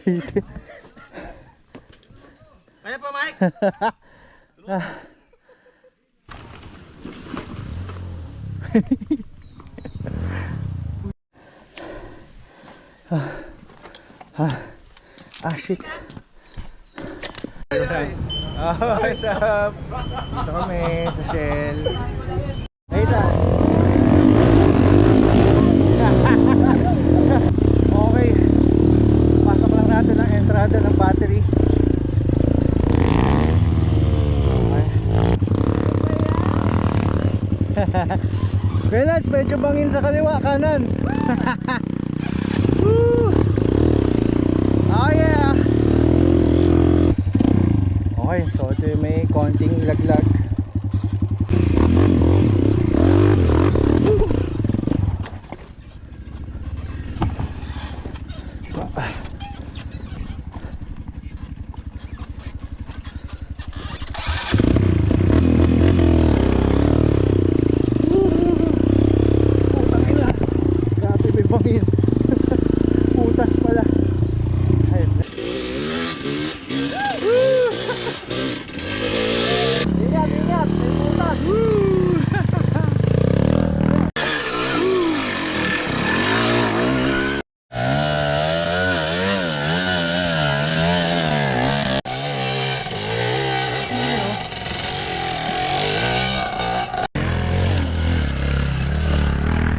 Cavite. Kaya pa, Mike? Shit. Oh, what's up? Dito kami sa Shell. Hey, Dan. Okay. Pasok lang natin ang entrada ng battery. Relax, medyo bangin sa kaliwa, kanan. Woo! Oh yeah. Okay, so ito yung may konting laglag. Putas pala. Ayun. Ingat, ingat, may putas.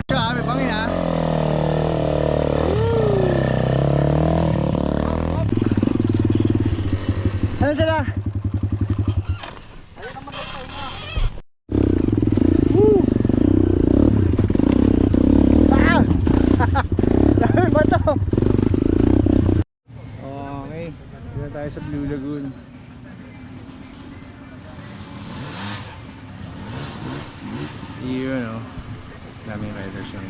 Grabe, bangin ha. Ano sila? Woo! Ah! Dami ba ito? Okay, dito tayo sa Blue Lagoon. Yun o, daming riders yun.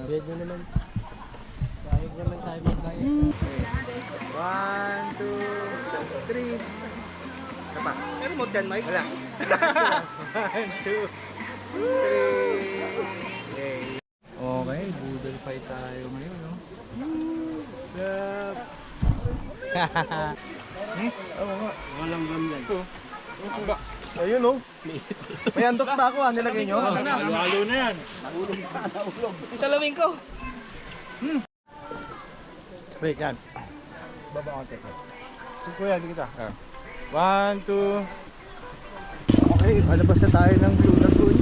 Pwede naman. Kahit naman tayo magkaya. 1, 2, 3. Kapa. Pero mo dyan, Mike? Wala. 1, 2, 3. Okay, Boodle fight tayo ngayon, no? What's up? Oo nga. Walang gamlan. Ayun, no? May undox ba ako, nilagay nyo? Halo na yan. Ang salamin ko. Wait, yan. Baba konti. So, kuya, di kita. 1, 2. Okay, palabas na tayo ng Blue Lagoon.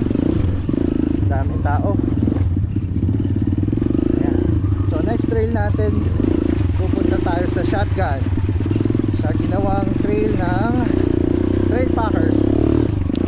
Daming tao. Ayan. So, next trail natin, pupunta tayo sa Shotgun. Sa ginawang trail ng